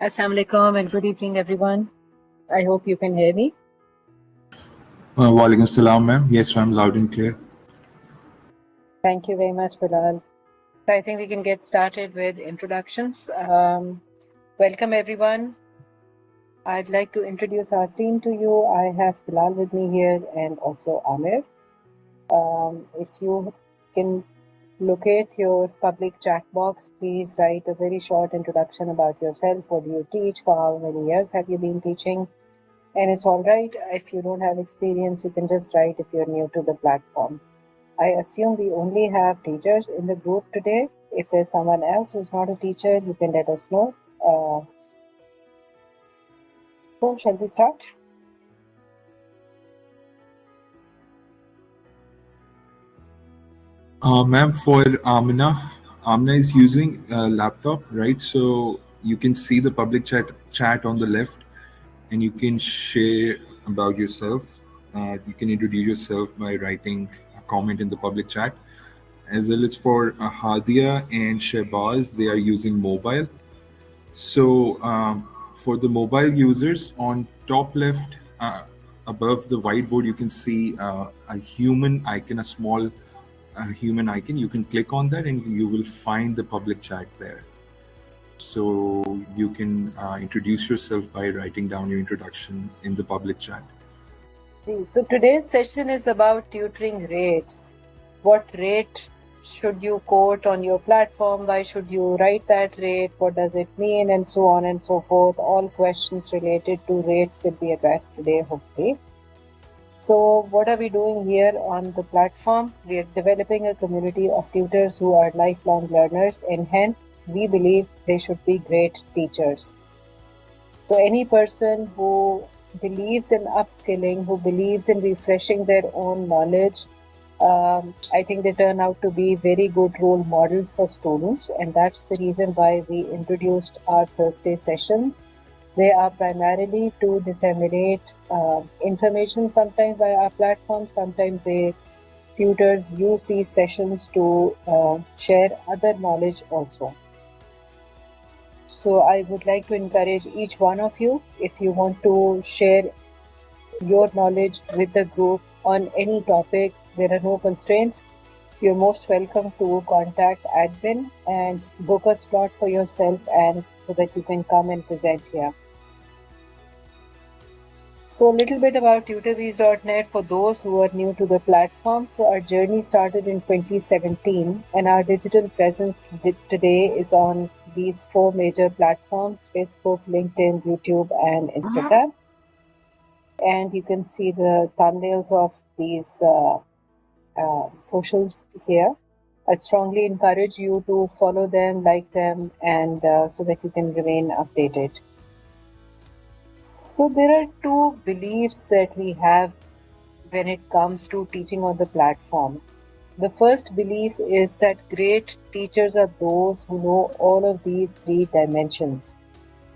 Assalamu alaikum and good evening, everyone. I hope you can hear me. Walaikum salam, ma'am. Yes, ma'am, loud and clear. Thank you very much, Bilal. So I think we can get started with introductions. Welcome, everyone. I'd like to introduce our team to you. I have Bilal with me here and also Amir. If you can locate your public chat box, please write a very short introduction about yourself. What do you teach? For how many years have you been teaching? And it's all right if you don't have experience, you can just write if you're new to the platform. I assume we only have teachers in the group today. If there's someone else who's not a teacher, you can let us know. So, shall we start? Ma'am, for Amina is using a laptop, right? So you can see the public chat on the left, and you can share about yourself. You can introduce yourself by writing a comment in the public chat. As well as for Hadia and Shehbaz, they are using mobile. So for the mobile users, on top left, above the whiteboard, you can see a human icon, a small human icon. You can click on that and you will find the public chat there. So you can introduce yourself by writing down your introduction in the public chat. So today's session is about tutoring rates. What rate should you quote on your platform? Why should you write that rate? What does it mean? And so on and so forth. All questions related to rates will be addressed today, hopefully. So what are we doing here on the platform? We are developing a community of tutors who are lifelong learners, and hence we believe they should be great teachers. So any person who believes in upskilling, who believes in refreshing their own knowledge, I think they turn out to be very good role models for students, and that's the reason why we introduced our Thursday sessions. They are primarily to disseminate information, sometimes via our platform, sometimes tutors use these sessions to share other knowledge also. So I would like to encourage each one of you, if you want to share your knowledge with the group on any topic, there are no constraints. You're most welcome to contact admin and book a slot for yourself, and so that you can come and present here. So a little bit about TutorBees.net for those who are new to the platform. So our journey started in 2017, and our digital presence today is on these four major platforms: Facebook, LinkedIn, YouTube, and Instagram. And you can see the thumbnails of these socials here. I'd strongly encourage you to follow them, like them, and so that you can remain updated. So there are two beliefs that we have when it comes to teaching on the platform. The first belief is that great teachers are those who know all of these three dimensions.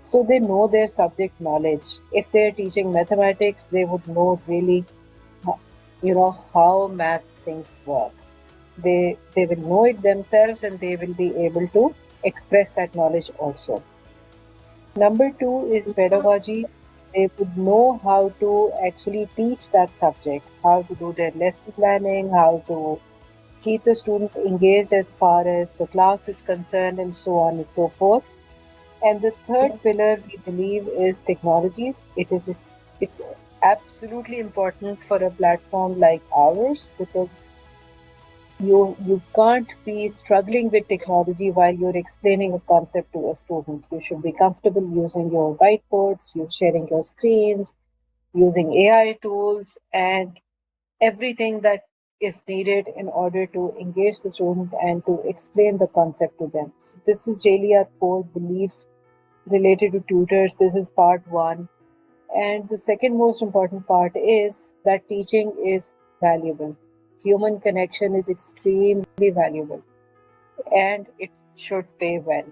So they know their subject knowledge. If they're teaching mathematics, they would know really, how maths things work. They will know it themselves, and they will be able to express that knowledge also. Number two is pedagogy. They would know how to actually teach that subject, how to do their lesson planning, how to keep the student engaged as far as the class is concerned, and so on and so forth. And the third pillar we believe is technologies. It's absolutely important for a platform like ours, because you can't be struggling with technology while you're explaining a concept to a student. You should be comfortable using your whiteboards, you sharing your screens, using AI tools, and everything that is needed in order to engage the student and to explain the concept to them. So this is really our core belief related to tutors. This is part one. And the second most important part is that teaching is valuable. Human connection is extremely valuable, and it should pay well.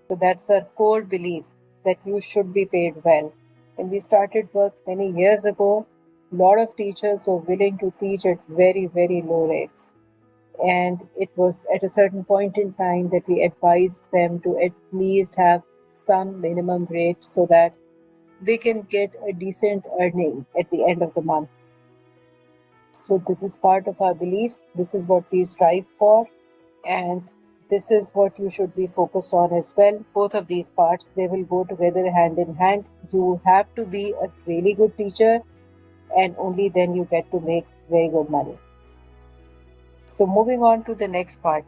So that's our core belief, that you should be paid well. When we started work many years ago, a lot of teachers were willing to teach at very, very low rates. And it was at a certain point in time that we advised them to at least have some minimum rate so that they can get a decent earning at the end of the month. So this is part of our belief. This is what we strive for, and this is what you should be focused on as well. Both of these parts, they will go together hand in hand. You have to be a really good teacher, and only then you get to make very good money. So moving on to the next part.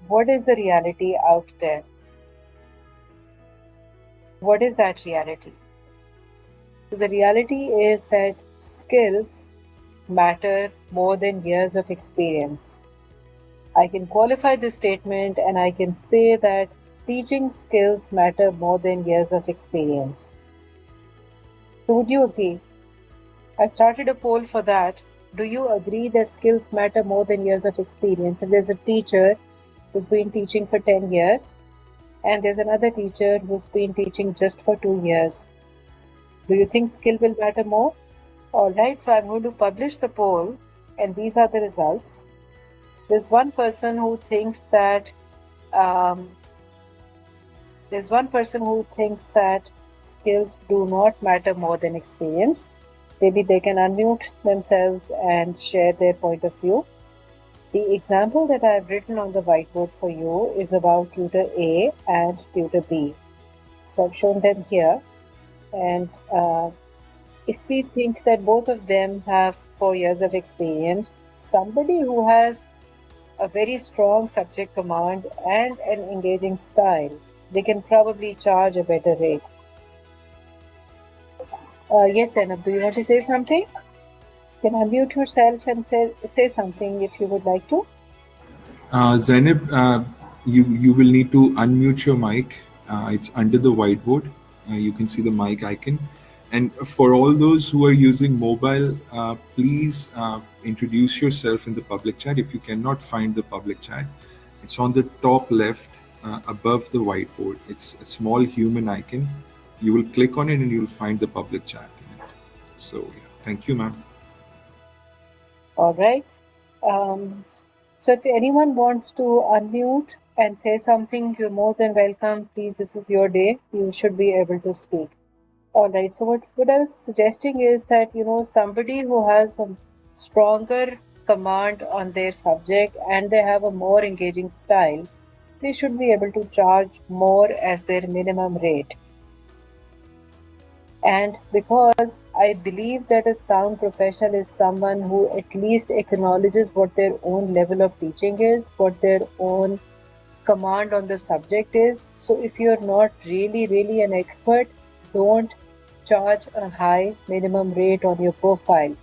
What is the reality out there? What is that reality? So the reality is that skills matter more than years of experience. I can qualify this statement and I can say that teaching skills matter more than years of experience. So would you agree? I started a poll for that. Do you agree that skills matter more than years of experience? If there's a teacher who's been teaching for 10 years and there's another teacher who's been teaching just for 2 years, do you think skill will matter more? All right, so I'm going to publish the poll, and these are the results. There's one person who thinks that um, skills do not matter more than experience. Maybe they can unmute themselves and share their point of view. The example that I've written on the whiteboard for you is about tutor A and tutor B. So I've shown them here, and if we think that both of them have 4 years of experience, somebody who has a very strong subject command and an engaging style, they can probably charge a better rate. Yes, Zainab, do you want to say something? You can unmute yourself and say something if you would like to. Zainab, you will need to unmute your mic. It's under the whiteboard. You can see the mic icon. And for all those who are using mobile, please introduce yourself in the public chat. If you cannot find the public chat, it's on the top left above the whiteboard. It's a small human icon. You will click on it and you'll find the public chat in it. So, yeah. Thank you, ma'am. All right. Um, so if anyone wants to unmute and say something, you're more than welcome. Please, this is your day. You should be able to speak. All right. So what I was suggesting is that, somebody who has a stronger command on their subject and they have a more engaging style, they should be able to charge more as their minimum rate. And because I believe that a sound professional is someone who at least acknowledges what their own level of teaching is, what their own command on the subject is. So if you're not really, really an expert, don't charge a high minimum rate on your profile,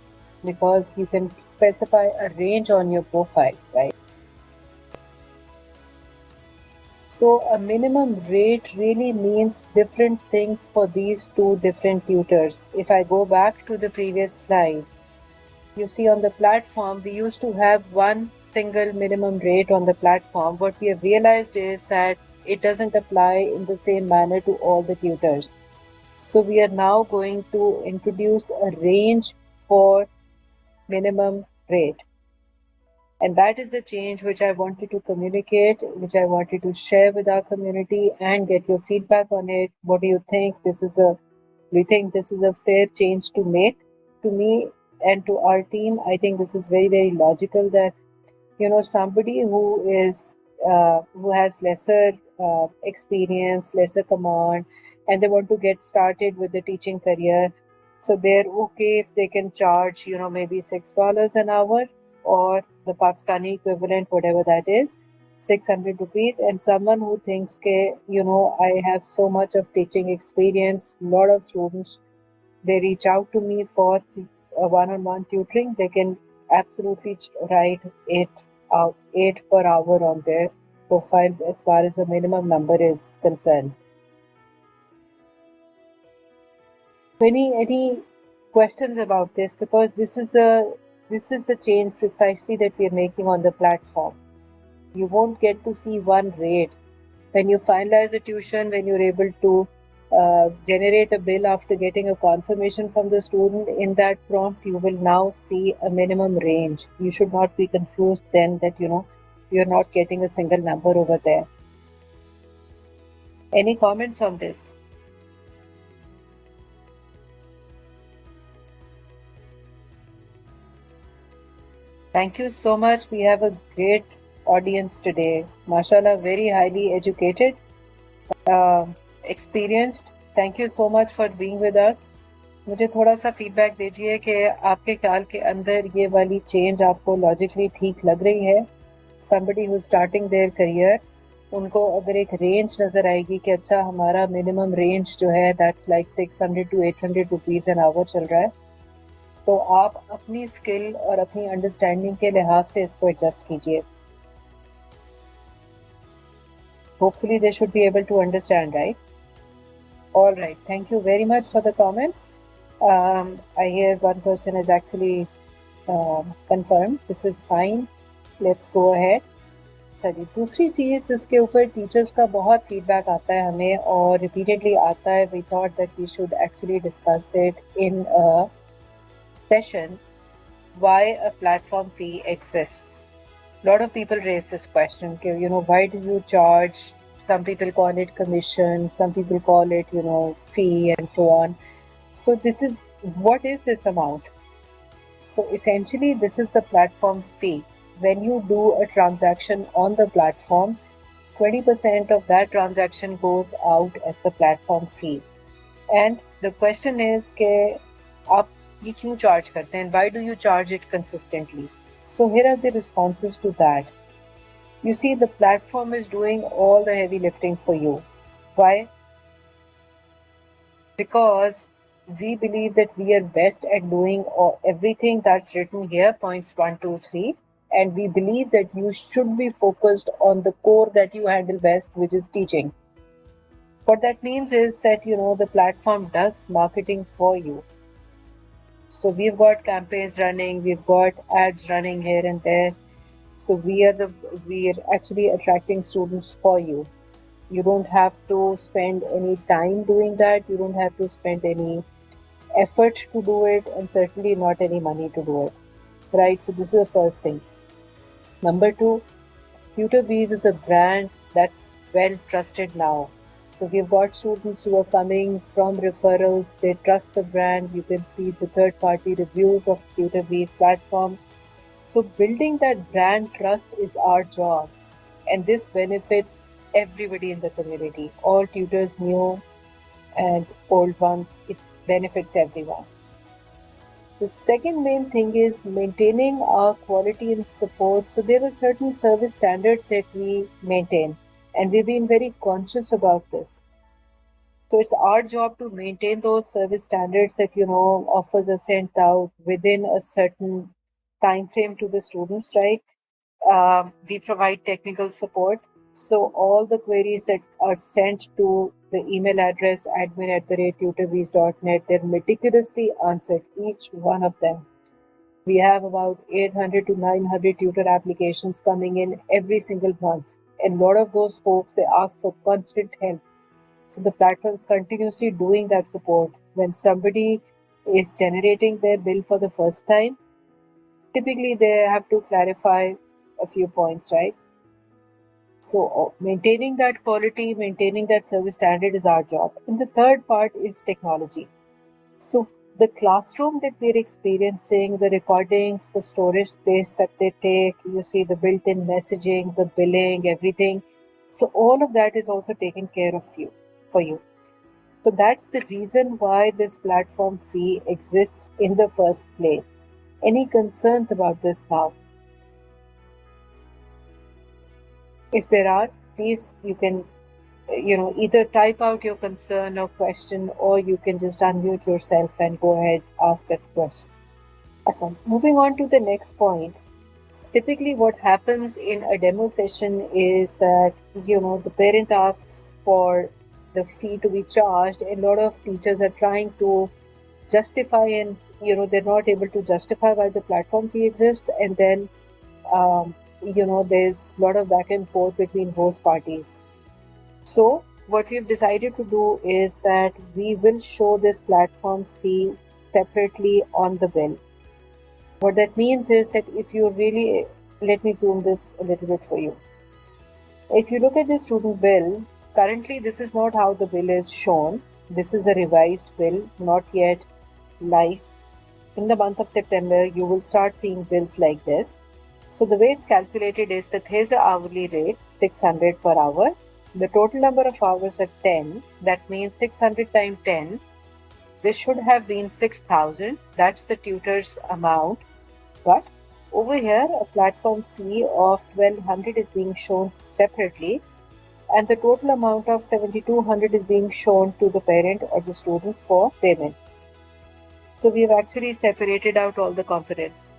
because you can specify a range on your profile, right? So a minimum rate really means different things for these two different tutors. If I go back to the previous slide, you see on the platform, we used to have one single minimum rate on the platform. What we have realized is that it doesn't apply in the same manner to all the tutors. So we are now going to introduce a range for minimum rate. And that is the change which I wanted to communicate, which I wanted to share with our community and get your feedback on it. What do you think? Do you think this is a fair change to make? To me and to our team, I think this is very, very logical that, somebody who has lesser experience, lesser command, and they want to get started with the teaching career, so they're okay if they can charge, maybe $6 an hour, or the Pakistani equivalent, whatever that is, 600 rupees. And someone who thinks, okay, I have so much of teaching experience, a lot of students, they reach out to me for a one-on-one tutoring, they can absolutely write eight per hour on their profile as far as the minimum number is concerned. Any questions about this? Because this is the change precisely that we are making on the platform. You won't get to see one rate. When you finalize a tuition, when you're able to generate a bill after getting a confirmation from the student, in that prompt, you will now see a minimum range. You should not be confused then that, you're not getting a single number over there. Any comments on this? Thank you so much. We have a great audience today. Mashallah, very highly educated, uh, experienced. Thank you so much for being with us. मुझे थोड़ा सा feedback दीजिए कि आपके ख्याल के अंदर ये वाली चेंज आपको लॉजिकली ठीक लग रही है. somebody who's starting their career, उनको अगर एक रेंज नज़र आएगी कि अच्छा हमारा मिनिमम रेंज जो है that's like 600 to 800 rupees an hour चल रहा है, तो आप अपनी स्किल और अपनी अंडरस्टैंडिंग के लिहाज से इसको एडजस्ट कीजिए. Hopefully they should be able to understand, right? All right. Thank you very much for the comments. I hear one person has actually confirmed. This is fine. Let's go ahead. चलिए, दूसरी चीज़ इसके ऊपर teachers का बहुत feedback आता है हमें और रिपीटेडली आता है. We thought that we should actually discuss it in a session. Why a platform fee exists? A lot of people raise this question, okay, why do you charge? Some people call it commission, some people call it, fee and so on. So what is this amount? So essentially, this is the platform fee. When you do a transaction on the platform, 20% of that transaction goes out as the platform fee. And the question is कि आप ये क्यों charge करते हैं? Why do you charge it consistently? So here are the responses to that. You see, the platform is doing all the heavy lifting for you. Why? Because we believe that we are best at doing everything that's written here, points 1, 2, 3. And we believe that you should be focused on the core that you handle best, which is teaching. What that means is that, the platform does marketing for you. So we've got campaigns running, we've got ads running here and there. So we are actually attracting students for you. You don't have to spend any time doing that. You don't have to spend any effort to do it, and certainly not any money to do it. Right? So this is the first thing. Number two, TutorBees is a brand that's well trusted now. So we've got students who are coming from referrals. They trust the brand. You can see the third-party reviews of TutorBees platform. So building that brand trust is our job, and this benefits everybody in the community. All tutors, new and old ones, it benefits everyone. The second main thing is maintaining our quality and support. So there are certain service standards that we maintain, and we've been very conscious about this. So it's our job to maintain those service standards that, offers are sent out within a certain time frame to the students, right? We provide technical support. So all the queries that are sent to the email address admin@tutorbees.net, they're meticulously answered, each one of them. We have about 800 to 900 tutor applications coming in every single month. And a lot of those folks, they ask for constant help. So the platform is continuously doing that support. When somebody is generating their bill for the first time, typically they have to clarify a few points, right? So maintaining that quality, maintaining that service standard is our job. And the third part is technology. So the classroom that we're experiencing, the recordings, the storage space that they take, you see the built-in messaging, the billing, everything. So all of that is also taken care of for you. So that's the reason why this platform fee exists in the first place. Any concerns about this now? If there are, please, you can, either type out your concern or question, or you can just unmute yourself and go ahead, ask that question. Achha, moving on to the next point. Typically, what happens in a demo session is that, the parent asks for the fee to be charged. A lot of teachers are trying to justify, and, they're not able to justify why the platform fee exists. And then, there's a lot of back and forth between both parties. So what we've decided to do is that we will show this platform fee separately on the bill. What that means is that if you really, let me zoom this a little bit for you. If you look at the student bill, Currently, this is not how the bill is shown. This is a revised bill, not yet live. In the month of September, you will start seeing bills like this. So the way it's calculated is that here's the hourly rate, 600 per hour. The total number of hours are 10. That means 600 times 10. This should have been 6,000. That's the tutor's amount. But over here, a platform fee of 1,200 is being shown separately, and the total amount of 7,200 is being shown to the parent or the student for payment. So we have actually separated out all the components.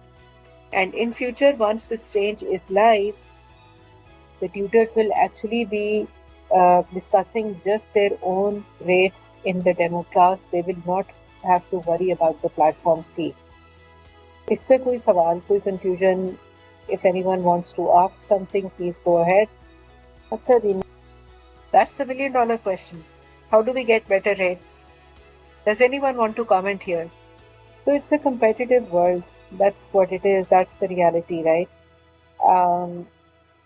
And in future, once this change is live, the tutors will actually be discussing just their own rates in the demo class. They will not have to worry about the platform fee. इस पे कोई सवाल, कोई confusion? If anyone wants to ask something, please go ahead. अच्छा जी, that's the $1,000,000 question. How do we get better rates? Does anyone want to comment here? So it's a competitive world. That's what it is. That's the reality, right? Um,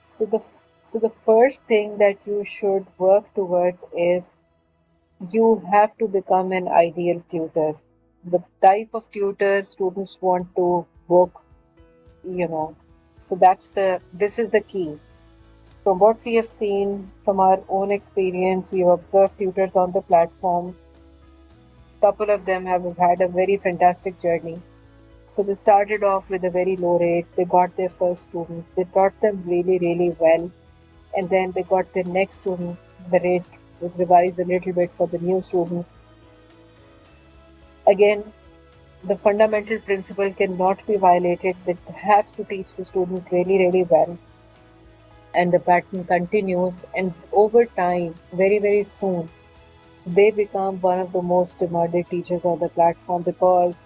so the so the first thing that you should work towards is you have to become an ideal tutor. The type of tutor students want to book, you know. So this is the key. From what we have seen from our own experience, we have observed tutors on the platform. Couple of them have had a very fantastic journey. So they started off with a very low rate. They got their first student. They taught them really, really well. And then they got their next student. The rate was revised a little bit for the new student. Again, the fundamental principle cannot be violated. They have to teach the student really, really well. And the pattern continues. And over time, very, very soon, they become one of the most demanded teachers on the platform because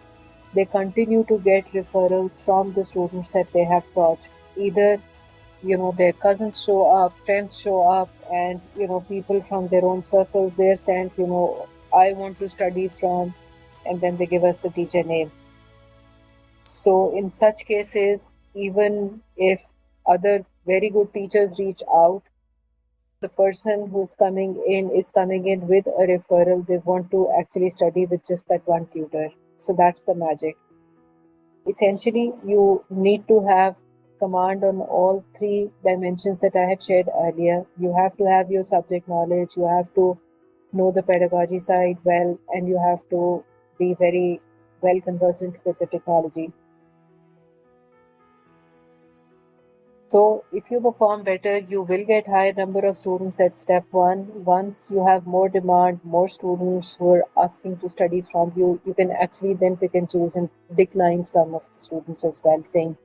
they continue to get referrals from the students that they have taught. Either, their cousins show up, friends show up, and, people from their own circles, they're sent, I want to study from, and then they give us the teacher name. So in such cases, even if other very good teachers reach out, the person who's coming in is coming in with a referral. They want to actually study with just that one tutor. So that's the magic. Essentially, you need to have command on all three dimensions that I had shared earlier. You have to have your subject knowledge, you have to know the pedagogy side well, and you have to be very well conversant with the technology. So if you perform better, you will get higher number of students. That's step one. Once you have more demand, more students who are asking to study from you, you can actually then pick and choose and decline some of the students as well, saying,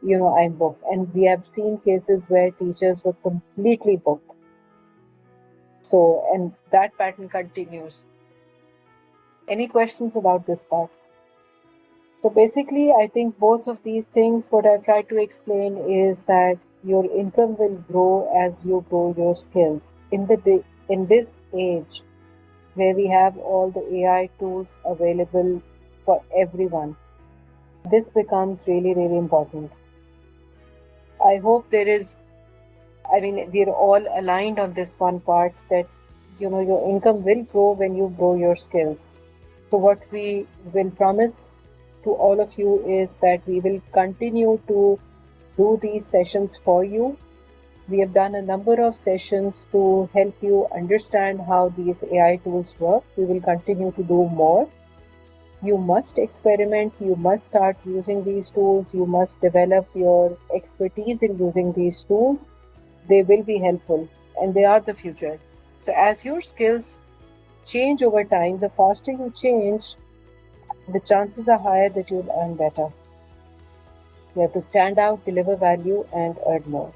I'm booked. And we have seen cases where teachers were completely booked. So, and that pattern continues. Any questions about this part? So basically, I think both of these things, what I've tried to explain is that your income will grow as you grow your skills. In this age where we have all the AI tools available for everyone, this becomes really, really important. I hope we're all aligned on this one part that, your income will grow when you grow your skills. So what we will promise to all of you is that we will continue to do these sessions for you. We have done a number of sessions to help you understand how these AI tools work. We will continue to do more. You must experiment. You must start using these tools. You must develop your expertise in using these tools. They will be helpful and they are the future. So as your skills change over time, the faster you change, the chances are higher that you'll earn better. You have to stand out, deliver value, and earn more.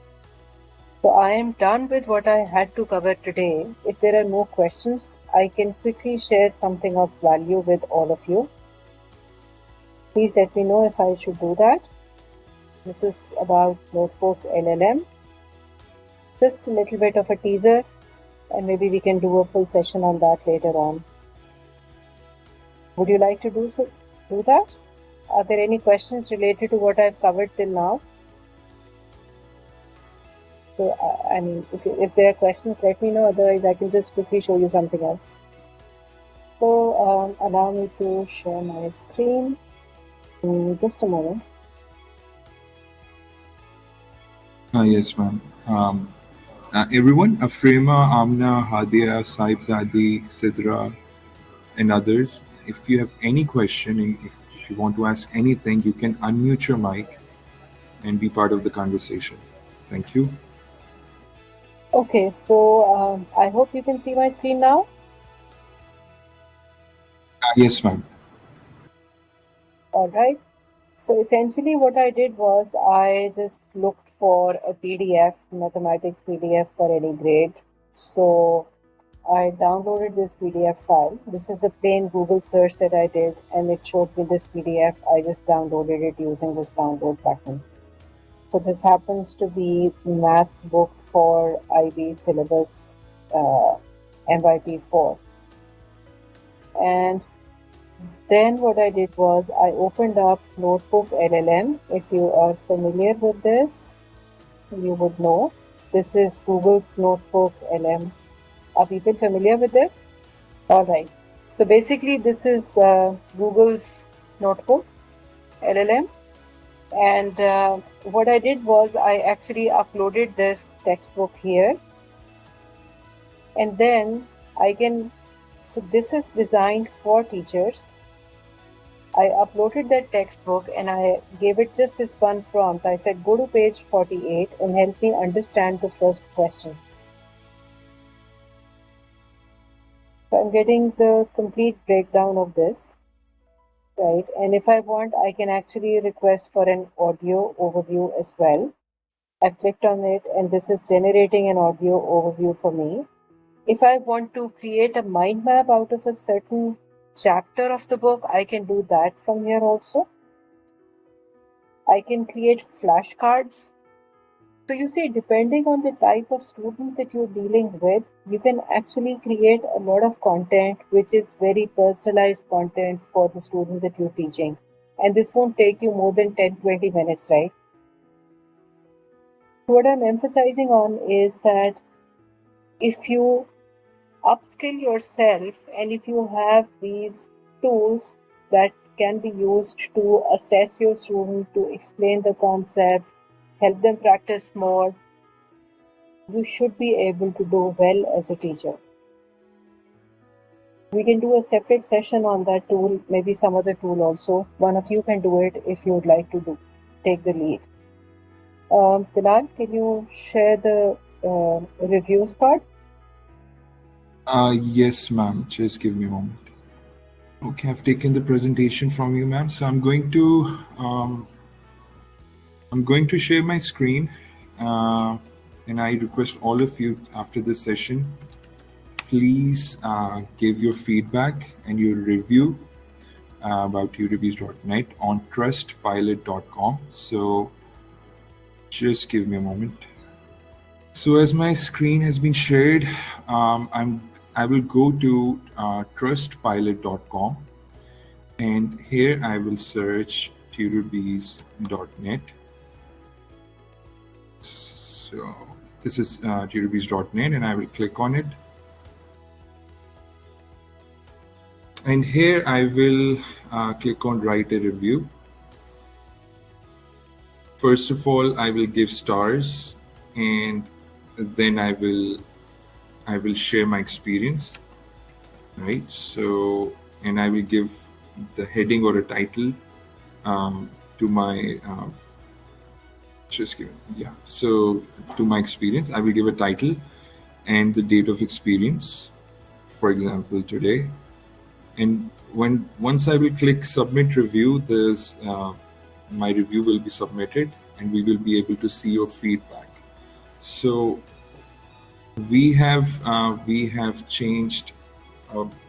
So I am done with what I had to cover today. If there are no questions, I can quickly share something of value with all of you. Please let me know if I should do that. This is about Notebook LLM. Just a little bit of a teaser, and maybe we can do a full session on that later on. Would you like to do that? Are there any questions related to what I've covered till now? So, I mean, if there are questions, let me know. Otherwise, I can just quickly show you something else. So, allow me to share my screen. Just a moment. Yes, ma'am. Everyone, Afrima, Amna, Hadia, Saibzadi, Sidra, and others, if you have any question and if you want to ask anything, you can unmute your mic and be part of the conversation. Thank you. Okay, so I hope you can see my screen now. Yes, ma'am. All right. So essentially, what I did was I just looked for a PDF, mathematics PDF for any grade. So I downloaded this PDF file. This is a plain Google search that I did, and it showed me this PDF. I just downloaded it using this download button. So this happens to be maths book for IB syllabus MYP4. And then what I did was I opened up Notebook LLM. If you are familiar with this, you would know. This is Google's Notebook LM. Are people familiar with this? All right. So basically, this is Google's Notebook LLM. And what I did was I actually uploaded this textbook here. And then I can, so this is designed for teachers. I uploaded that textbook and I gave it just this one prompt. I said, go to page 48 and help me understand the first question. So I'm getting the complete breakdown of this, right? And if I want, I can actually request for an audio overview as well. I've clicked on it and this is generating an audio overview for me. If I want to create a mind map out of a certain chapter of the book, I can do that from here also. I can create flashcards. So you see, depending on the type of student that you're dealing with, you can actually create a lot of content which is very personalized content for the student that you're teaching. And this won't take you more than 10-20 minutes, right? What I'm emphasizing on is that if you upskill yourself and if you have these tools that can be used to assess your student, to explain the concepts, help them practice more, you should be able to do well as a teacher. We can do a separate session on that tool, maybe some other tool also. One of you can do it if you would like to take the lead. Bilal, can you share the reviews part? Yes, ma'am. Just give me a moment. Okay, I've taken the presentation from you, ma'am. So I'm going to share my screen, and I request all of you after this session, please give your feedback and your review about TutorBees.net on trustpilot.com. So just give me a moment. So as my screen has been shared, I will go to trustpilot.com, and here I will search TutorBees.net. So this is TutorBees.net, and I will click on it. And here I will click on write a review. First of all, I will give stars, and then I will share my experience, right? So, and I will give the heading or a title to my just give yeah. So to my experience, I will give a title and the date of experience. For example, today. And once I will click submit review, there's my review will be submitted, and we will be able to see your feedback. So we have changed,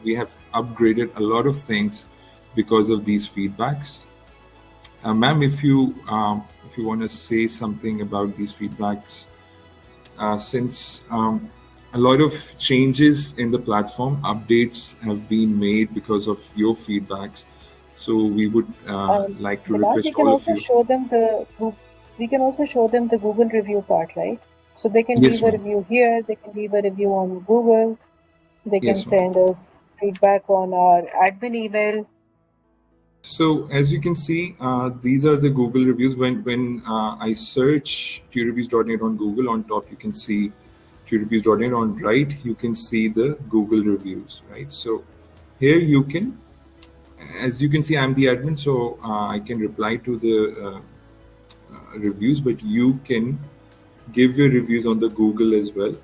we have upgraded a lot of things because of these feedbacks. Ma'am, if you want to say something about these feedbacks, since a lot of changes in the platform, updates have been made because of your feedbacks. So we would like to Bilal, request all of you. we can also show them the Google review part, right? So they can Yes, leave a ma'am. review here, they can leave a review on Google, they can Yes, ma'am. send us feedback on our admin email. So as you can see, these are the Google reviews. When I search TutorBees.net on Google, on top you can see TutorBees.net. On right, you can see the Google reviews. Right. So here you can, as you can see, I'm the admin, so I can reply to the reviews, but you can give your reviews on the Google as well.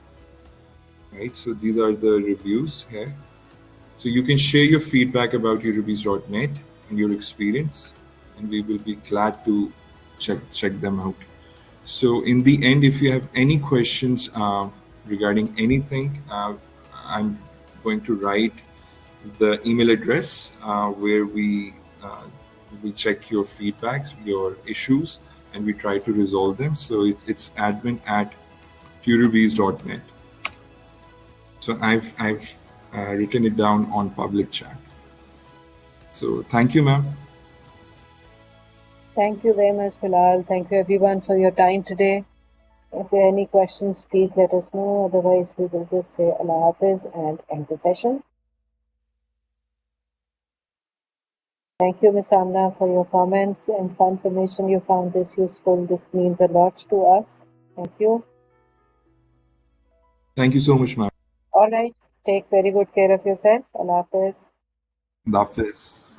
Right. So these are the reviews here. So you can share your feedback about TutorBees.net and your experience, and we will be glad to check them out. So in the end, if you have any questions regarding anything, I'm going to write the email address where we check your feedbacks, your issues, and we try to resolve them. So it's admin@tutorbees.net. So I've written it down on public chat. So thank you, ma'am. Thank you very much, Bilal. Thank you everyone for your time today. If there are any questions, please let us know. Otherwise, we will just say Allah Hafiz and end the session. Thank you, Ms. Amna, for your comments and confirmation you found this useful. This means a lot to us. Thank you. Thank you so much, ma'am. All right. Take very good care of yourself. Allah Hafiz. Dafis.